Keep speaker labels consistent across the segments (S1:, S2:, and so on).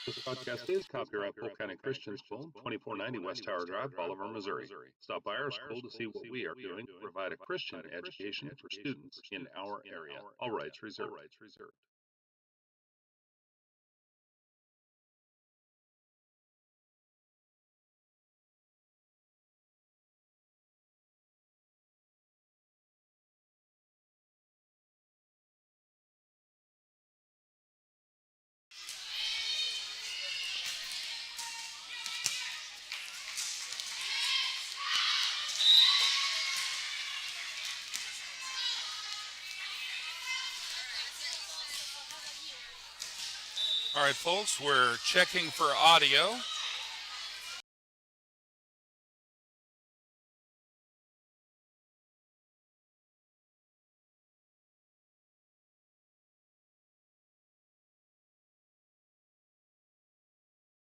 S1: This podcast is copyright Polk County Christian School, 2490 West Tower Drive, Bolivar, Missouri. Stop by our school to see what we are doing to provide a Christian education for students in our area. All rights reserved.
S2: All right, folks, we're checking for audio.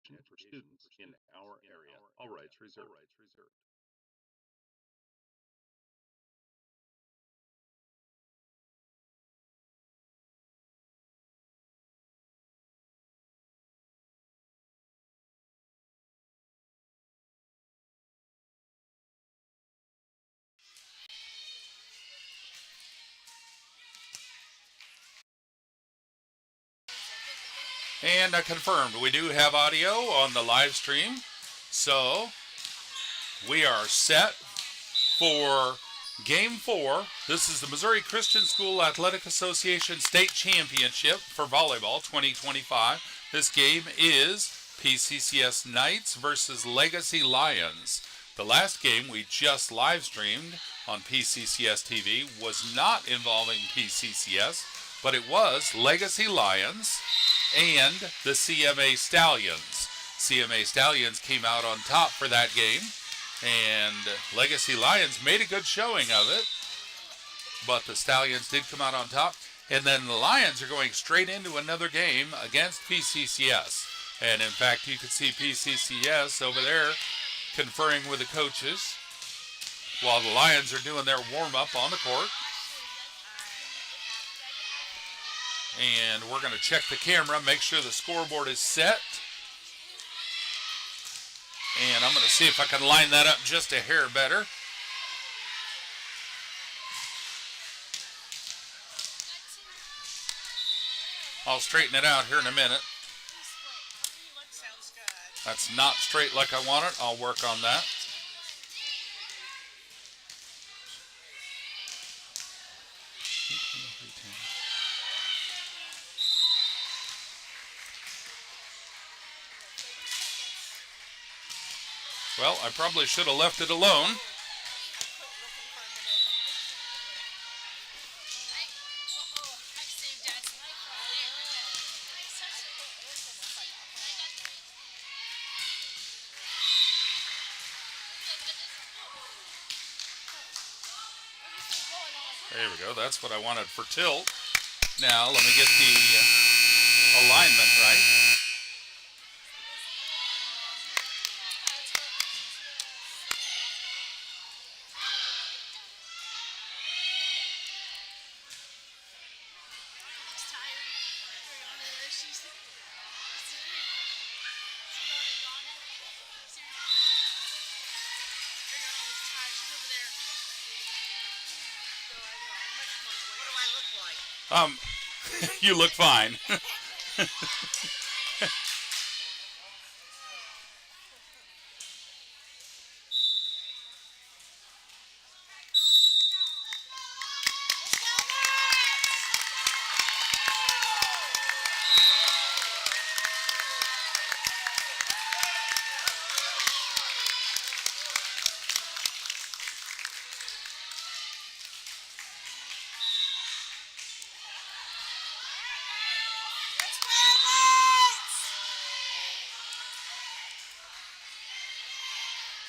S1: For students in our area. All rights reserved.
S2: And I confirmed we do have audio on the live stream. So we are set for Game 4. This is the Missouri Christian School Athletic Association State Championship for Volleyball 2025. This game is PCCS Knights versus Legacy Lions. The last game we just live streamed on PCCS TV was not involving PCCS, but it was Legacy Lions and the CMA Stallions. CMA Stallions came out on top for that game, and Legacy Lions made a good showing of it, but the Stallions did come out on top. And then the Lions are going straight into another game against PCCS. And in fact, you can see PCCS over there conferring with the coaches while the Lions are doing their warm-up on the court. And we're going to check the camera, make sure the scoreboard is set. And I'm going to see if I can line that up just a hair better. I'll straighten it out here in a minute. That's not straight like I want it. I'll work on that. Well, I probably should have left it alone. There we go. That's what I wanted for tilt. Now, let me get the alignment right. You look fine.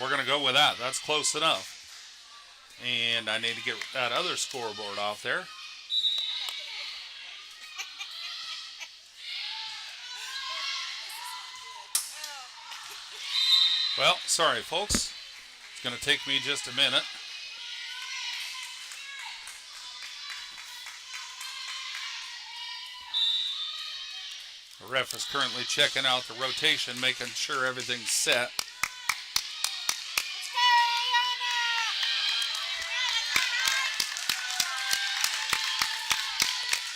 S2: We're going to go with that. That's close enough. And I need to get that other scoreboard off there. Well, sorry, folks. It's going to take me just a minute. The ref is currently checking out the rotation, making sure everything's set.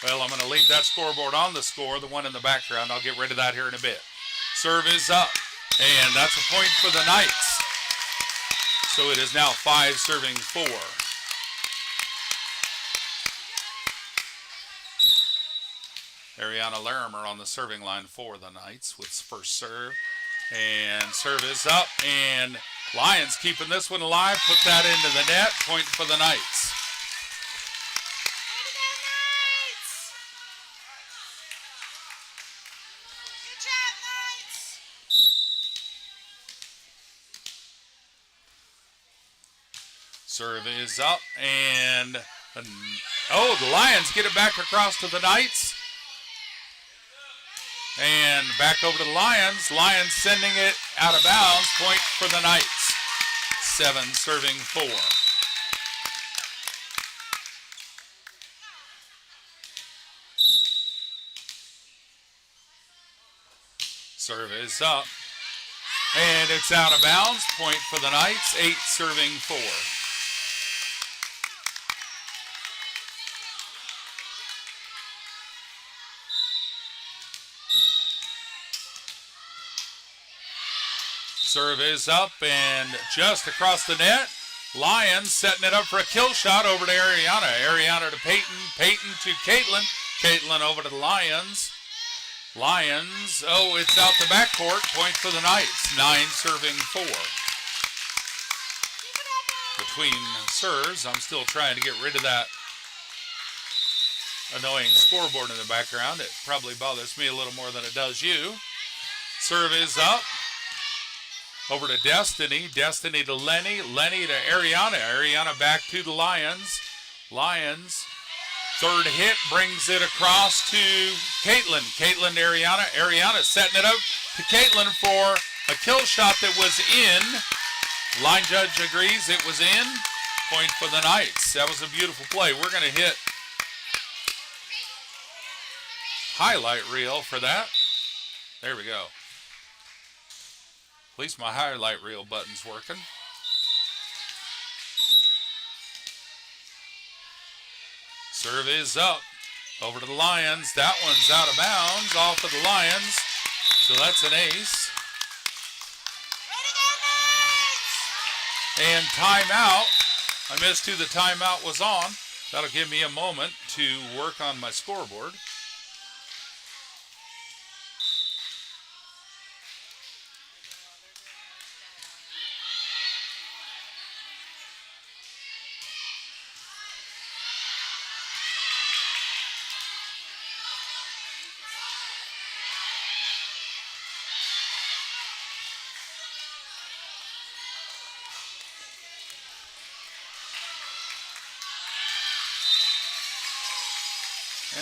S2: Well, I'm going to leave that scoreboard on the score, the one in the background. I'll get rid of that here in a bit. Serve is up, and that's a point for the Knights. So it is now 5 serving 4. Ariana Larimer on the serving line for the Knights with first serve. And serve is up, and Lions keeping this one alive. Put that into the net. Point for the Knights. Serve is up, and oh, the Lions get it back across to the Knights. And back over to the Lions. Lions sending it out of bounds. Point for the Knights. 7 serving 4. Serve is up. And it's out of bounds. Point for the Knights. 8 serving 4. Serve is up and just across the net. Lions setting it up for a kill shot over to Ariana. Ariana to Peyton. Peyton to Caitlin. Caitlin over to the Lions. Lions, oh, it's out the backcourt. Point for the Knights. 9 serving 4. Between serves, I'm still trying to get rid of that annoying scoreboard in the background. It probably bothers me a little more than it does you. Serve is up. Over to Destiny. Destiny to Lenny. Lenny to Ariana. Ariana back to the Lions. Lions. Third hit brings it across to Caitlin. Caitlin to Ariana. Ariana setting it up to Caitlin for a kill shot that was in. Line judge agrees it was in. Point for the Knights. That was a beautiful play. We're going to hit highlight reel for that. There we go. At least my highlight reel button's working. Serve is up. Over to the Lions. That one's out of bounds. Off of the Lions. So that's an ace. And timeout. I missed who the timeout was on. That'll give me a moment to work on my scoreboard.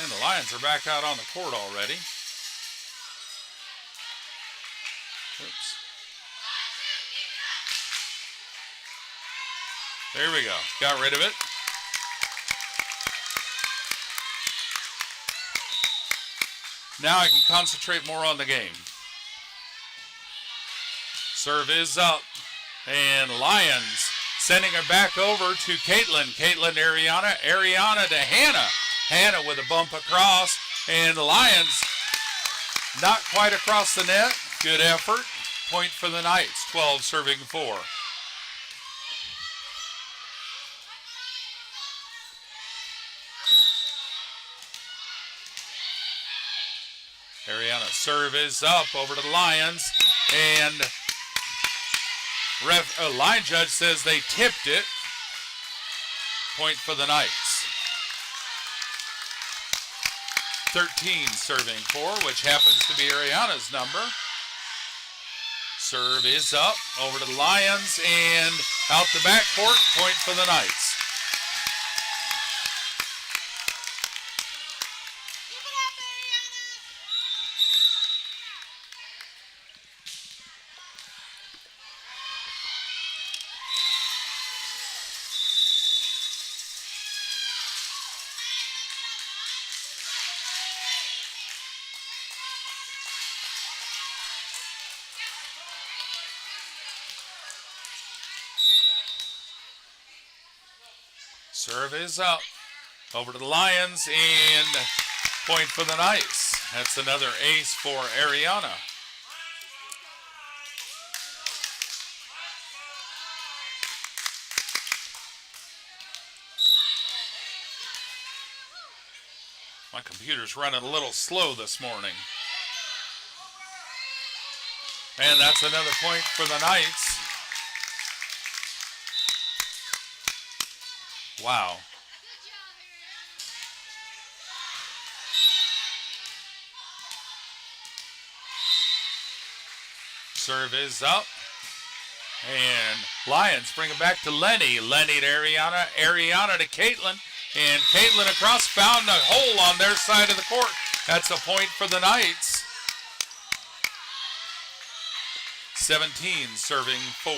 S2: And the Lions are back out on the court already. Oops. There we go. Got rid of it. Now I can concentrate more on the game. Serve is up. And Lions sending it back over to Caitlin. Caitlin to Ariana. Ariana to Hannah. Hannah with a bump across, and the Lions not quite across the net. Good effort. Point for the Knights. 12 serving 4. Ariana serve is up over to the Lions, and line judge says they tipped it. Point for the Knights. 13 serving 4, which happens to be Ariana's number. Serve is up over to the Lions and out the backcourt. Point for the Knights. Serve is up. Over to the Lions, and point for the Knights. That's another ace for Ariana. My computer's running a little slow this morning. And that's another point for the Knights. Wow. Serve is up. And Lions bring it back to Lenny. Lenny to Ariana. Ariana to Caitlin. And Caitlin across, found a hole on their side of the court. That's a point for the Knights. 17 serving 4.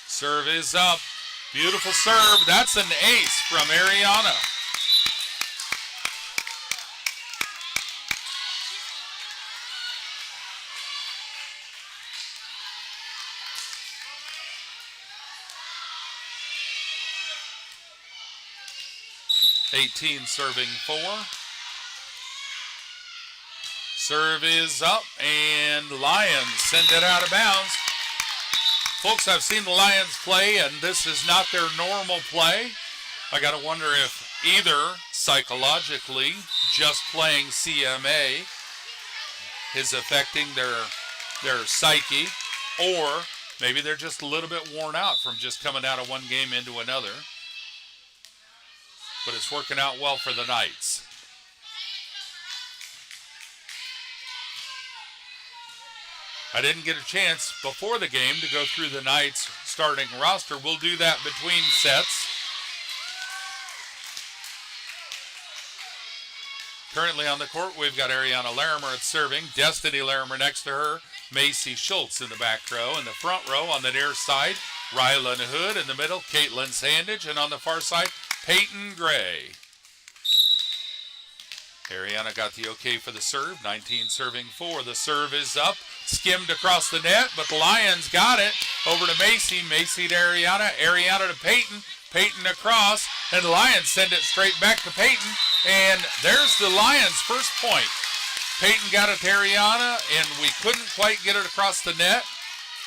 S2: Serve is up. Beautiful serve. That's an ace from Ariana. Serving 4. Serve is up, and Lions send it out of bounds. Folks, I've seen the Lions play, and this is not their normal play. I got to wonder if either psychologically just playing CMA is affecting their psyche, or maybe they're just a little bit worn out from just coming out of one game into another. But it's working out well for the Knights. I didn't get a chance before the game to go through the Knights starting roster. We'll do that between sets. Currently on the court, we've got Ariana Larimer at serving, Destiny Larimer next to her, Macy Schultz in the back row. In the front row on the near side, Rylan Hood. In the middle, Caitlin Sandage. And on the far side, Peyton Gray. Ariana got the okay for the serve. 19 serving 4. The serve is up. Skimmed across the net, but the Lions got it. Over to Macy. Macy to Ariana. Ariana to Peyton. Peyton across. And the Lions send it straight back to Peyton. And there's the Lions' first point. Peyton got it to Ariana, and we couldn't quite get it across the net.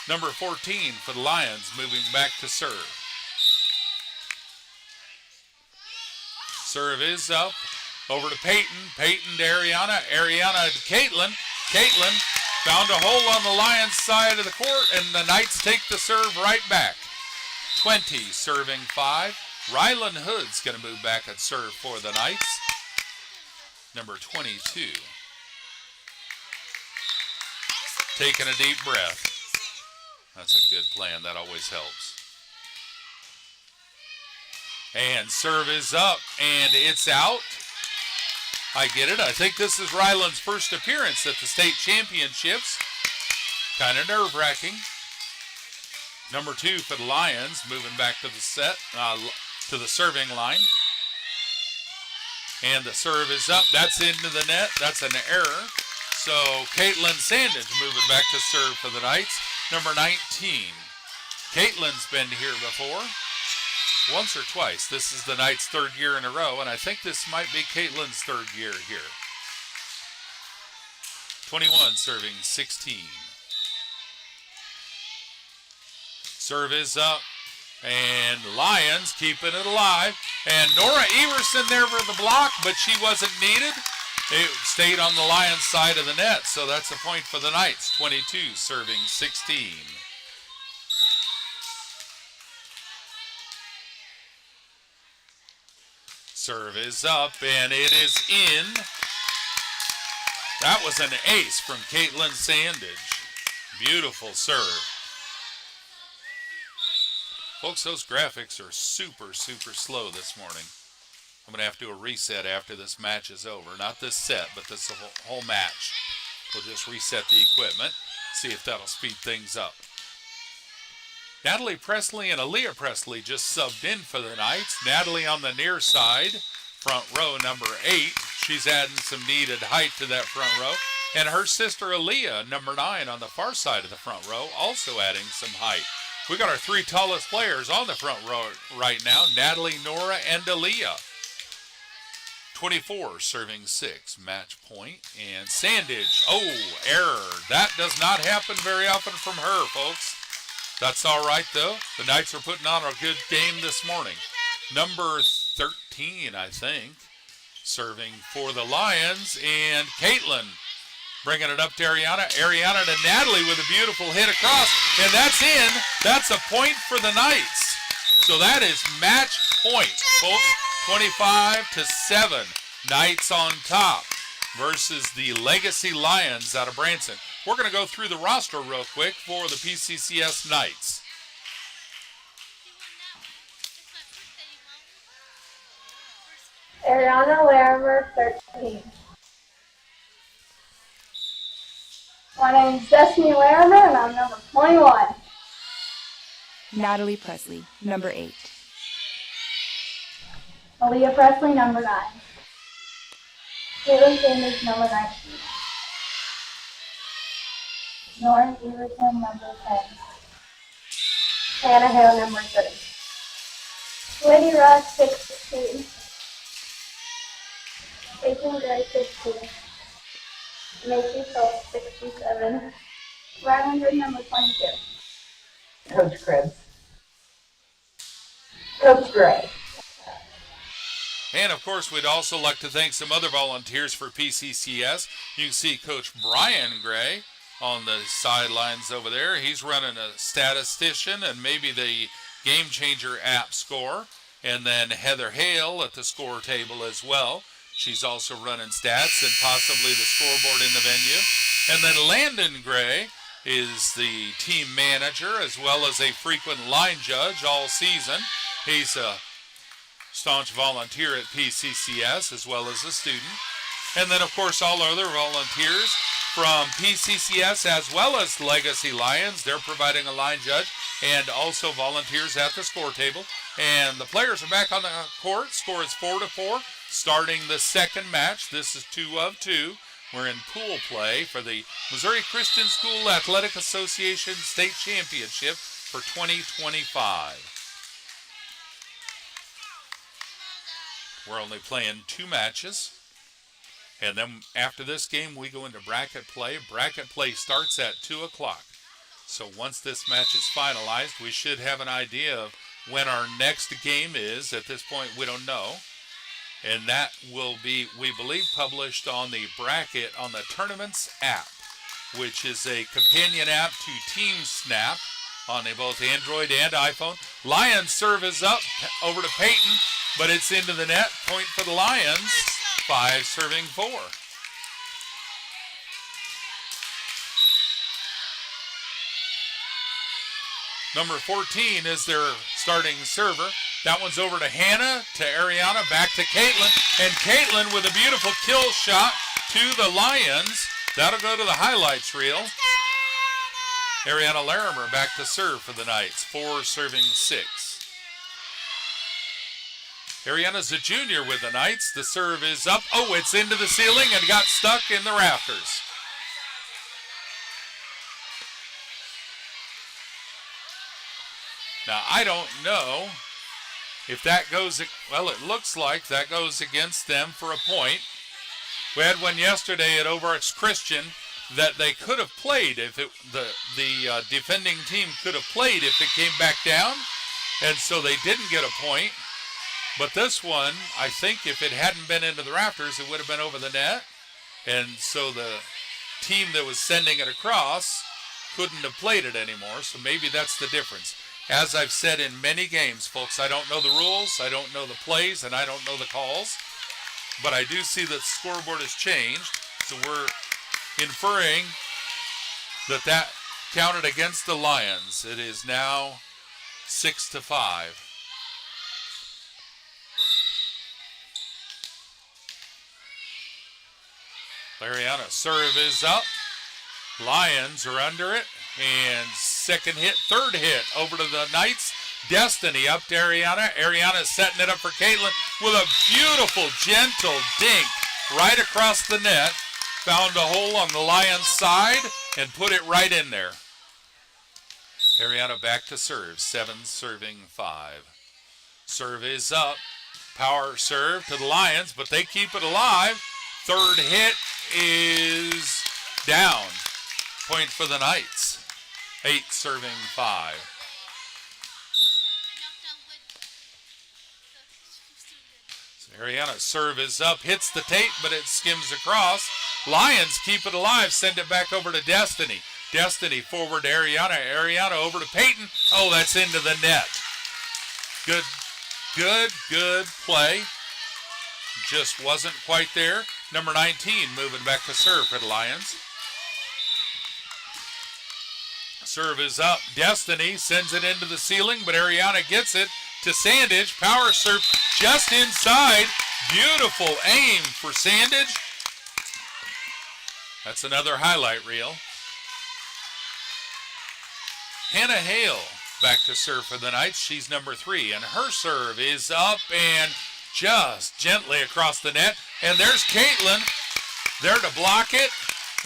S2: Number 14 for the Lions moving back to serve. Serve is up. Over to Peyton. Peyton to Ariana. Ariana to Caitlin. Caitlin found a hole on the Lions side of the court, and the Knights take the serve right back. 20 serving 5. Rylan Hood's going to move back at serve for the Knights. Number 22. Taking a deep breath. That's a good plan. That always helps. And serve is up, and it's out. I get it. I think this is Ryland's first appearance at the state championships. Kind of nerve-wracking. Number 2 for the Lions, moving back to the set, to the serving line. And the serve is up. That's into the net. That's an error. So Caitlin Sandage moving back to serve for the Knights. Number 19. Caitlin's been here before. Once or twice. This is the Knights' 3rd year in a row, and I think this might be Caitlin's 3rd year here. 21 serving 16. Serve is up, and Lions keeping it alive. And Nora Everson there for the block, but she wasn't needed. It stayed on the Lions' side of the net, so that's a point for the Knights. 22 serving 16. Serve is up, and it is in. That was an ace from Caitlin Sandage. Beautiful serve. Folks, those graphics are super, super slow this morning. I'm going to have to do a reset after this match is over. Not this set, but this whole match. We'll just reset the equipment, see if that'll speed things up. Natalie Presley and Aaliyah Presley just subbed in for the Knights. Natalie on the near side, front row, number 8. She's adding some needed height to that front row. And her sister Aaliyah, number 9, on the far side of the front row, also adding some height. We got our 3 tallest players on the front row right now, Natalie, Nora, and Aaliyah. 24 serving 6, match point. And Sandage, error. That does not happen very often from her, folks. That's all right, though. The Knights are putting on a good game this morning. Number 13, I think, serving for the Lions. And Caitlin bringing it up to Ariana. Ariana to Natalie with a beautiful hit across. And that's in. That's a point for the Knights. So that is match point, folks. 25-7. Knights on top versus the Legacy Lions out of Branson. We're going to go through the roster real quick for the PCCS Knights.
S3: Ariana Larimer, 13. My name's Destiny Larimer, and I'm number 21.
S4: Natalie Presley, number 8.
S3: Aaliyah Presley, number 9. Caitlin Sanders, number 19. Nora Everton, number 10. Hannah Hale, number 30. Lady Ross, 16. Caitlin Gray, 15. Macy Schultz, 67. Ryan Wood, number 22.
S5: Coach Cribbs. Coach Gray.
S2: And, of course, we'd also like to thank some other volunteers for PCCS. You can see Coach Brian Gray on the sidelines over there. He's running a statistician and maybe the Game Changer app score. And then Heather Hale at the score table as well. She's also running stats and possibly the scoreboard in the venue. And then Landon Gray is the team manager as well as a frequent line judge all season. He's a staunch volunteer at PCCS as well as a student. And then, of course, all other volunteers from PCCS as well as Legacy Lions. They're providing a line judge and also volunteers at the score table. And the players are back on the court. Score is 4-4. Starting the second match. This is 2 of 2. We're in pool play for the Missouri Christian School Athletic Association State Championship for 2025. We're only playing 2 matches. And then after this game, we go into bracket play. Bracket play starts at 2 o'clock. So once this match is finalized, we should have an idea of when our next game is. At this point, we don't know. And that will be, we believe, published on the bracket on the Tournaments app, which is a companion app to Team Snap on both Android and iPhone. Lions serve is up over to Peyton, but it's into the net. Point for the Lions. 5 serving 4. Number 14 is their starting server. That one's over to Hannah, to Ariana, back to Caitlin. And Caitlin with a beautiful kill shot to the Lions. That'll go to the highlights reel. Ariana Larimer back to serve for the Knights. 4 serving 6. Ariana's a junior with the Knights. The serve is up. Oh, it's into the ceiling and got stuck in the rafters. Now, I don't know if that goes, well, it looks like that goes against them for a point. We had one yesterday at Overarch Christian that they could have played if it, the defending team could have played if it came back down, and so they didn't get a point. But this one, I think if it hadn't been into the rafters, it would have been over the net, and so the team that was sending it across couldn't have played it anymore, so maybe that's the difference. As I've said in many games, folks, I don't know the rules, I don't know the plays, and I don't know the calls. But I do see that the scoreboard has changed, so we're inferring that that counted against the Lions. It is now 6-5. Lariana serve is up. Lions are under it. And second hit, third hit over to the Knights. Destiny up to Ariana. Ariana setting it up for Caitlin with a beautiful, gentle dink right across the net found a hole on the Lions side and put it right in there. Ariana back to serve, 7 serving 5. Serve is up, power serve to the Lions, but they keep it alive. Third hit is down. Point for the Knights, 8 serving 5. Ariana's serve is up, hits the tape, but it skims across. Lions keep it alive, send it back over to Destiny. Destiny forward to Ariana. Ariana over to Peyton. Oh, that's into the net. Good play. Just wasn't quite there. Number 19 moving back to serve for the Lions. Serve is up. Destiny sends it into the ceiling, but Ariana gets it to Sandage. Power serve just inside. Beautiful aim for Sandage. That's another highlight reel. Hannah Hale back to serve for the Knights. She's number 3, and her serve is up and just gently across the net. And there's Caitlin there to block it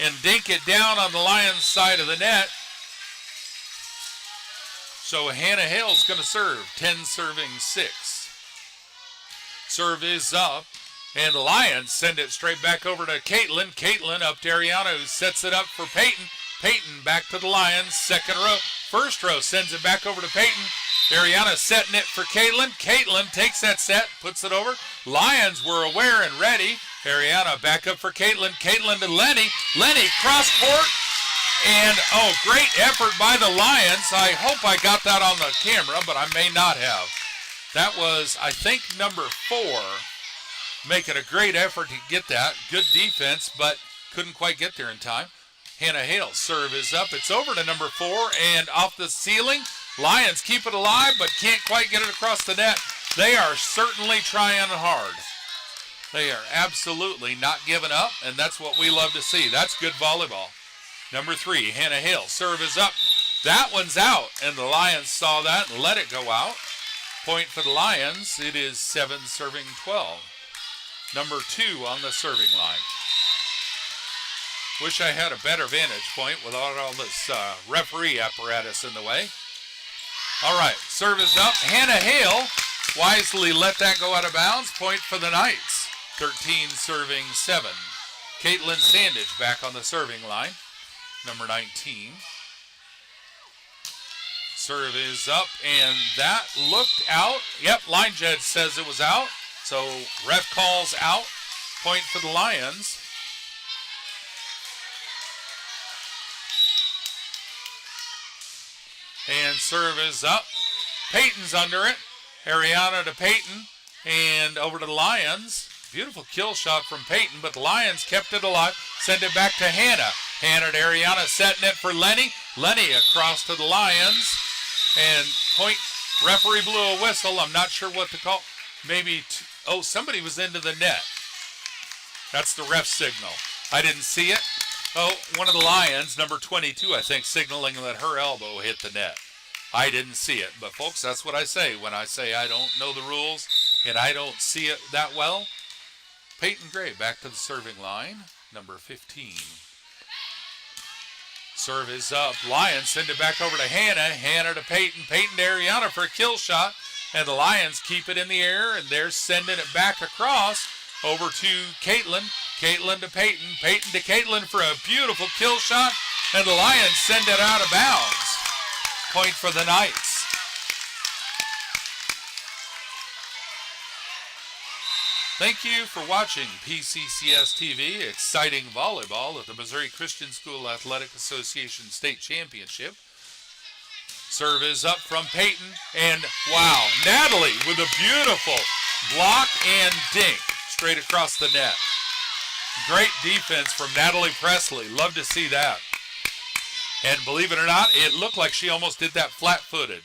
S2: and dink it down on the Lions side of the net. So Hannah Hale's going to serve, 10 serving 6. Serve is up, and the Lions send it straight back over to Caitlin. Caitlin up to Ariana, who sets it up for Peyton. Peyton back to the Lions, second row. First row sends it back over to Peyton. Ariana setting it for Caitlin. Caitlin takes that set, puts it over. Lions were aware and ready. Ariana back up for Caitlin. Caitlin to Lenny. Lenny cross court. And, oh, great effort by the Lions. I hope I got that on the camera, but I may not have. That was, I think, number 4, making a great effort to get that. Good defense, but couldn't quite get there in time. Hannah Hale's serve is up. It's over to number 4, and off the ceiling. Lions keep it alive, but can't quite get it across the net. They are certainly trying hard. They are absolutely not giving up, and that's what we love to see. That's good volleyball. Number 3, Hannah Hale, serve is up. That one's out, and the Lions saw that and let it go out. Point for the Lions. It is 7 serving 12. Number 2 on the serving line. Wish I had a better vantage point without all this referee apparatus in the way. All right, serve is up. Hannah Hale wisely let that go out of bounds. Point for the Knights. 13 serving 7. Caitlin Sandage back on the serving line. Number 19. Serve is up, and that looked out. Yep, line judge says it was out. So ref calls out. Point for the Lions. And serve is up. Peyton's under it. Ariana to Peyton. And over to the Lions. Beautiful kill shot from Peyton, but the Lions kept it alive. Send it back to Hannah. Hannah to Ariana, setting it for Lenny. Lenny across to the Lions. And point, referee blew a whistle. I'm not sure what to call. Maybe, oh, somebody was into the net. That's the ref signal. I didn't see it. Oh, one of the Lions, number 22, I think, signaling that her elbow hit the net. I didn't see it. But, folks, that's what I say when I say I don't know the rules and I don't see it that well. Peyton Gray back to the serving line, number 15. Serve is up. Lions send it back over to Hannah. Hannah to Peyton. Peyton to Ariana for a kill shot. And the Lions keep it in the air, and they're sending it back across over to Caitlin. Caitlin to Peyton. Peyton to Caitlin for a beautiful kill shot. And the Lions send it out of bounds. Point for the Knights. Thank you for watching PCCS TV, exciting volleyball at the Missouri Christian School Athletic Association State Championship. Serve is up from Peyton, and wow, Natalie with a beautiful block and dink straight across the net. Great defense from Natalie Presley. Love to see that. And believe it or not, it looked like she almost did that flat-footed.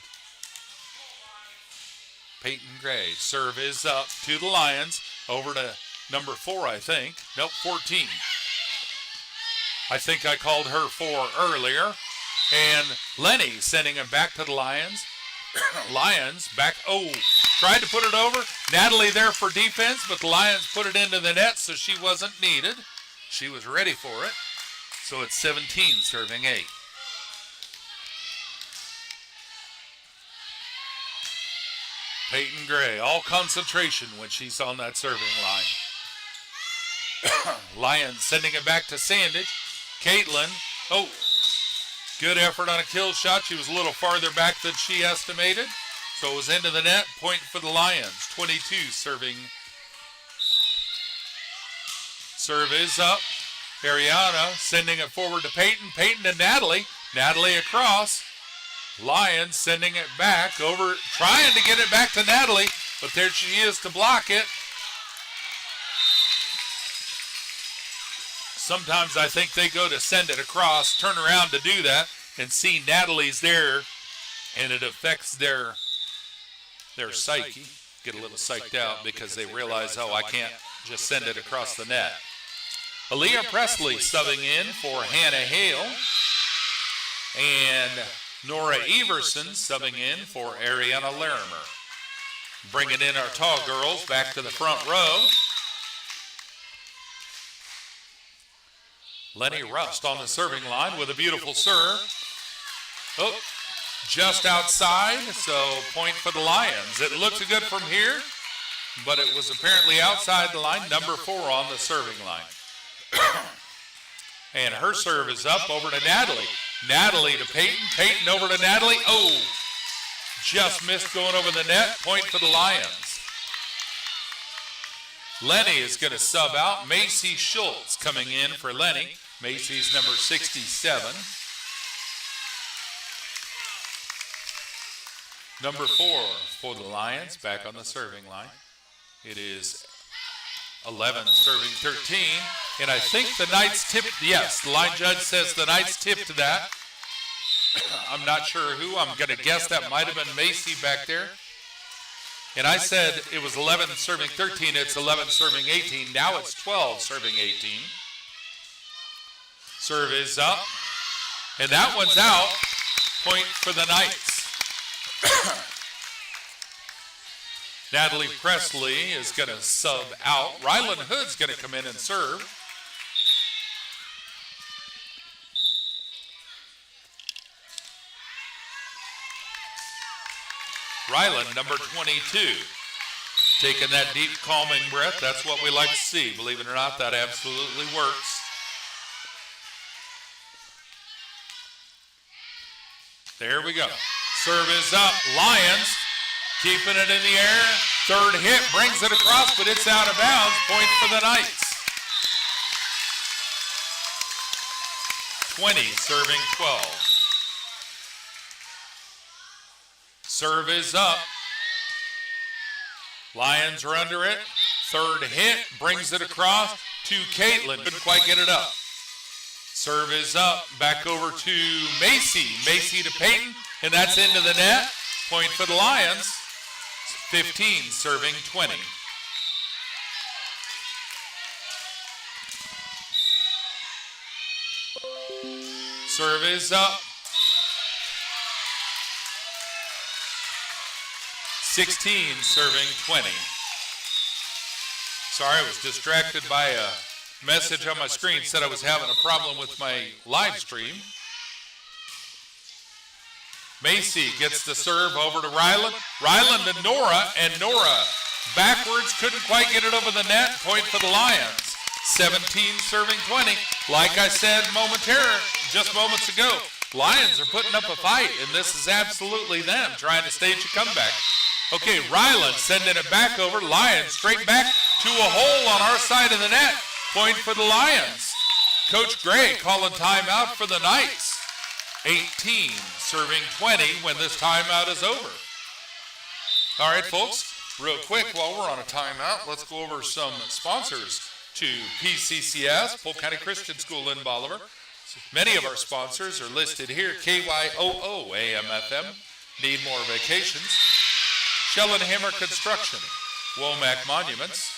S2: Peyton Gray, serve is up to the Lions. Over to number 4, I think. Nope, 14. I think I called her 4 earlier. And Lenny sending it back to the Lions. Lions back. Oh, tried to put it over. Natalie there for defense, but the Lions put it into the net, so she wasn't needed. She was ready for it. So it's 17 serving 8. Peyton Gray, all concentration when she's on that serving line. Lyons sending it back to Sandage. Caitlin, oh, good effort on a kill shot. She was a little farther back than she estimated. So it was into the net. Point for the Lions. 22 serving. Serve is up. Ariana sending it forward to Peyton. Peyton to Natalie. Natalie across. Lions sending it back over, trying to get it back to Natalie, but there she is to block it. Sometimes I think they go to send it across, turn around to do that, and see Natalie's there, and it affects their psyche. Get a little psyched out because they realize, oh, I can't just send it across the net. Aaliyah Presley subbing in for Hannah Hale, and Nora Everson subbing in for Ariana Larimer. Bringing in our tall girls back to the front row. Lenny Rust on the serving line with a beautiful serve. Oh, just outside, so point for the Lions. It looked good from here, but it was apparently outside the line. Number 4 on the serving line. And her serve is up over to Natalie. Natalie to Peyton. Peyton over to Natalie. Oh, just missed going over the net. Point for the Lions. Lenny is going to sub out. Macy Schultz coming in for Lenny. Macy's number 67. Number 4 for the Lions back on the serving line. It is 11 serving 13. And I think the Knights tipped, yes, the line judge says the Knights tipped that. I'm not sure who. I'm going to guess that might have been Macy back there. And I said it was 11 serving 13. It's 11 serving 18. Now it's 12 serving 18. Serve is up. And that one's out. Point for the Knights. Natalie Presley is going to sub out. Rylan Hood's going to come in and serve. Rylan, number 22, taking that deep, calming breath. That's what we like to see. Believe it or not, that absolutely works. There we go. Serve is up. Lions keeping it in the air. Third hit brings it across, but it's out of bounds. Point for the Knights. 20 serving 12. Serve is up. Lions are under it. Third hit brings it across to Caitlin. Couldn't quite get it up. Serve is up. Back over to Macy. Macy to Peyton. And that's into the net. Point for the Lions. 15 serving 20. Serve is up. 16 serving 20. Sorry, I was distracted by a message on my screen. Said I was having a problem with my live stream. Macy gets the serve over to Rylan. Rylan to Nora, and Nora backwards, couldn't quite get it over the net. Point for the Lions. 17 serving 20. Like I said just moments ago, Lions are putting up a fight, and this is absolutely them trying to stage a comeback. Okay, Rylan sending it back over. Lions straight back to a hole on our side of the net. Point for the Lions. Coach Gray calling timeout for the Knights. 18 serving 20 when this timeout is over. All right, folks, real quick while we're on a timeout, let's go over some sponsors to PCCS, Polk County Christian School in Bolivar. Many of our sponsors are listed here. KYOO AM/FM, Need More Vacations, Schellenhammer Construction, Womack Monuments,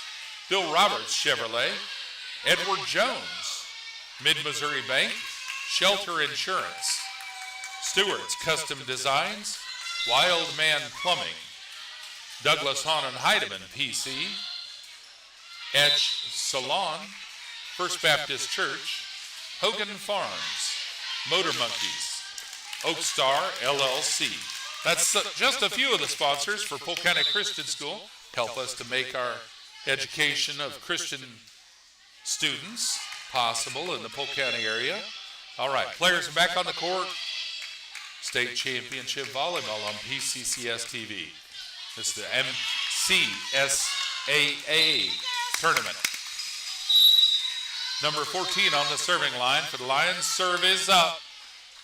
S2: Bill Roberts Chevrolet, Edward Jones, Mid-Missouri Bank, Shelter Insurance, Stewart's Custom Designs, Wild Man Plumbing, Douglas Hahn and Heidemann PC, Etch Salon, First Baptist Church, Hogan Farms, Motor Monkeys, Oak Star LLC. That's just a few of the sponsors for Polk County Christian School. Help us to make our education of Christian students possible in the Polk County area. All right, players are back on the court. State Championship Volleyball on PCCS TV. This is the MCSAA tournament. Number 14 on the serving line for the Lions. Serve is up.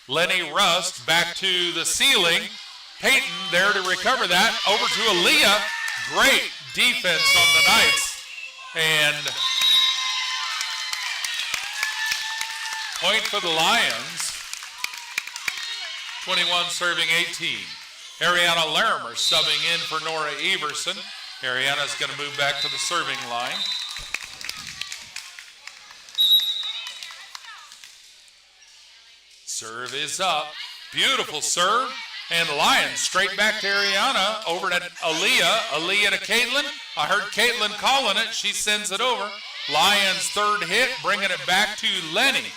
S2: Lenny Rust back to the ceiling. Peyton there to recover that. Over to Aaliyah. Great defense on the Knights. And point for the Lions. 21 serving 18. Ariana Larimer subbing in for Nora Everson. Ariana's going to move back to the serving line. Serve is up. Beautiful serve. And the Lions straight back to Ariana. Over to Aaliyah. Aaliyah to Caitlin. I heard Caitlin calling it. She sends it over. Lions third hit, bringing it back to Lenny.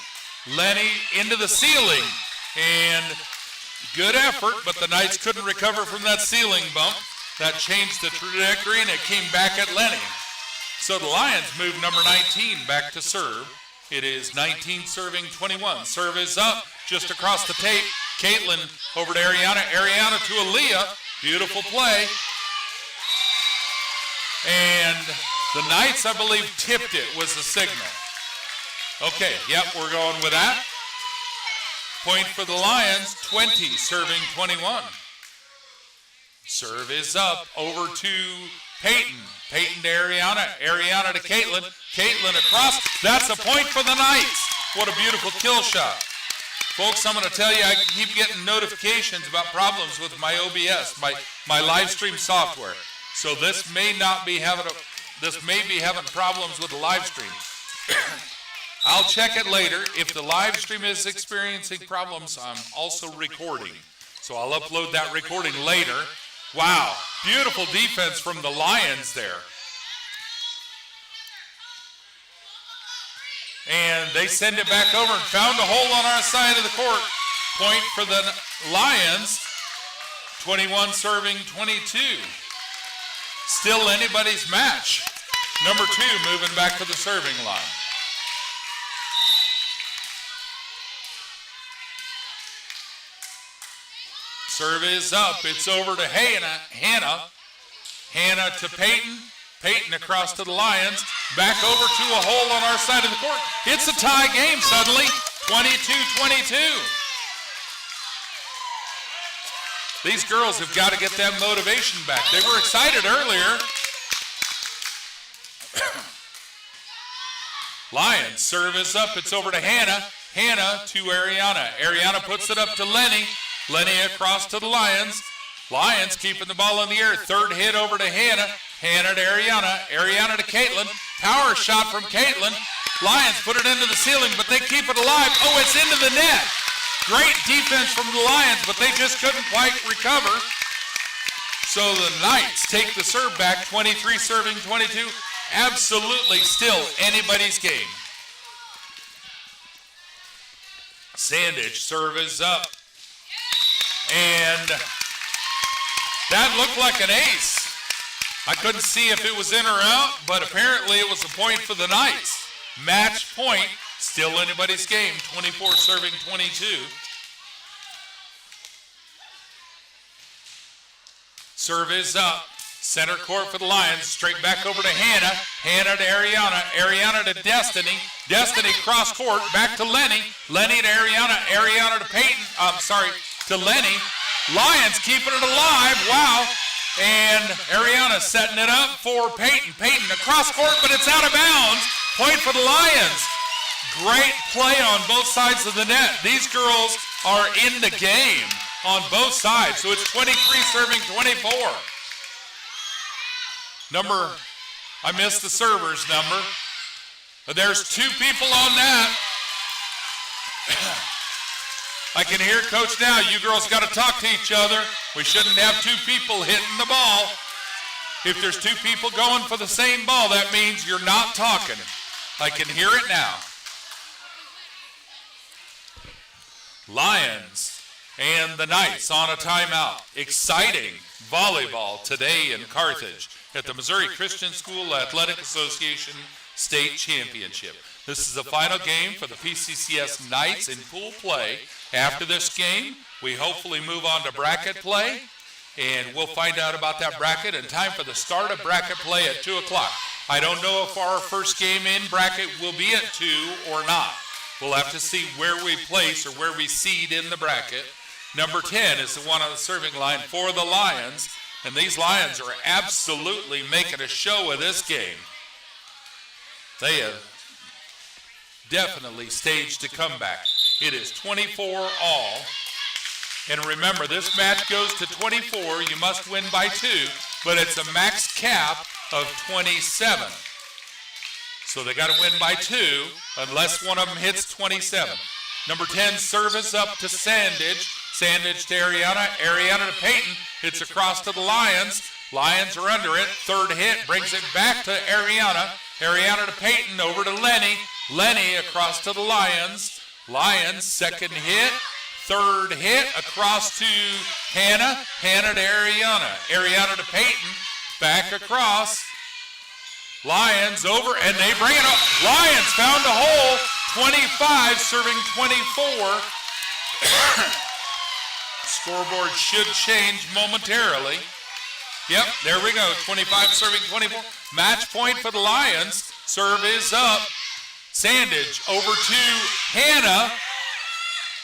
S2: Lenny into the ceiling. And good effort, but the Knights couldn't recover from that ceiling bump. That changed the trajectory, and it came back at Lenny. So the Lions move number 19 back to serve. It is 19 serving 21. Serve is up just across the tape. Caitlin over to Ariana. Ariana to Aaliyah. Beautiful play. And the Knights, I believe, tipped it was the signal. Okay, yep, we're going with that. Point for the Lions, 20 serving 21. Serve is up over to Peyton. Peyton to Ariana. Ariana to Caitlin. Caitlin across. That's a point for the Knights. What a beautiful kill shot. Folks, I'm going to tell you, I keep getting notifications about problems with my OBS, my live stream software. So this may be having problems with the live stream. I'll check it later. If the live stream is experiencing problems, I'm also recording. So I'll upload that recording later. Wow, beautiful defense from the Lions there. And they send it back over and found a hole on our side of the court. Point for the Lions, 21 serving 22. Still anybody's match. Number 2 moving back to the serving line. Serve is up. It's over to Hannah. Hannah to Peyton. Peyton across to the Lions. Back over to a hole on our side of the court. It's a tie game suddenly. 22-22. These girls have got to get that motivation back. They were excited earlier. Lions serve is up. It's over to Hannah. Hannah to Ariana. Ariana puts it up to Lenny. Lenny across to the Lions. Lions keeping the ball in the air. Third hit over to Hannah. Hannah to Ariana. Ariana to Caitlin. Power shot from Caitlin. Lions put it into the ceiling, but they keep it alive. Oh, it's into the net. Great defense from the Lions, but they just couldn't quite recover. So the Knights take the serve back. 23 serving 22. Absolutely still anybody's game. Sandage serve is up. And that looked like an ace. I couldn't see if it was in or out, but apparently it was a point for the Knights. Match point, still anybody's game, 24 serving 22. Serve is up. Center court for the Lions. Straight back over to Hannah. Hannah to Ariana. Ariana to Destiny. Destiny cross court. Back to Lenny. Lenny to Ariana. Ariana to Peyton. To Lenny. Lions keeping it alive. Wow. And Ariana setting it up for Peyton. Peyton across court, but it's out of bounds. Point for the Lions. Great play on both sides of the net. These girls are in the game on both sides. So it's 23 serving 24. I missed the server's number. There's 2 people on that. I can hear Coach now. You girls got to talk to each other. We shouldn't have 2 people hitting the ball. If there's 2 people going for the same ball, that means you're not talking. I can hear it now. Lions and the Knights on a timeout. Exciting volleyball today in Carthage at the Missouri Christian School Athletic Association State Championship. This is the final game for the PCCS Knights in pool play. After this game, we hopefully move on to bracket play, and we'll find out about that bracket in time for the start of bracket play at 2 o'clock. I don't know if our first game in bracket will be at 2 or not. We'll have to see where we place or where we seed in the bracket. Number 10 is the one on the serving line for the Lions, and these Lions are absolutely making a show of this game. They have definitely staged a comeback. It is 24 all. And remember, this match goes to 24. You must win by 2, but it's a max cap of 27. So they got to win by 2 unless one of them hits 27. Number 10 service up to Sandage. Sandage to Ariana. Ariana to Peyton. It's across to the Lions. Lions are under it. Third hit brings it back to Ariana. Ariana to Peyton, over to Lenny. Lenny across to the Lions. Lions, second hit. Third hit across to Hannah. Hannah to Ariana. Ariana to Peyton. Back across. Lions over, and they bring it up. Lions found a hole. 25 serving 24. Scoreboard should change momentarily. Yep, there we go. 25 serving 24. Match point for the Lions. Serve is up. Sandage over to Hannah.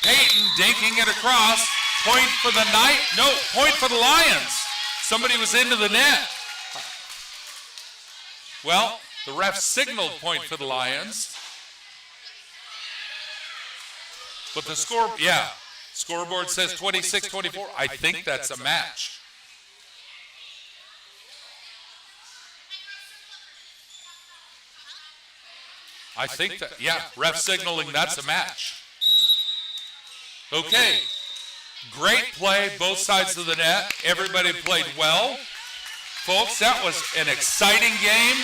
S2: Peyton dinking it across. Point for the Knight. No, point for the Lions. Somebody was into the net. Well, the ref signaled point for the Lions. But the scoreboard says 26-24. I think that's a match. I think that, ref signaling that's a match. Okay, great play, both sides of the net. Everybody played well. Folks, that was an exciting game.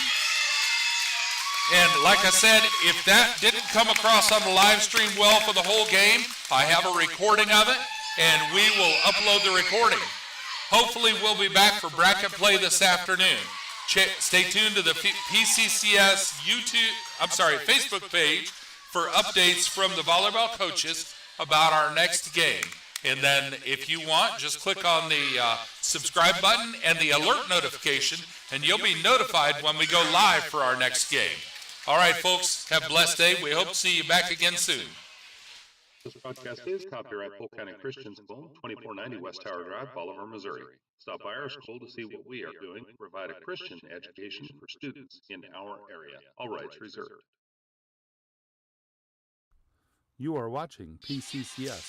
S2: And like I said, if that didn't come across on the live stream well for the whole game, I have a recording of it, and we will upload the recording. Hopefully we'll be back for bracket play this afternoon. Stay tuned to the PCCS Facebook page for updates from the volleyball coaches about our next game. And then if you want, just click on the subscribe button and the alert notification, and you'll be notified when we go live for our next game. All right, folks, have a blessed day. We hope to see you back again soon.
S1: This broadcast is copyright Polk County Christian School, 2490 West Tower Drive, Bolivar, Missouri. Stop by our school to see what we are doing to provide a Christian education for students in our area. All rights reserved.
S4: You are watching PCCS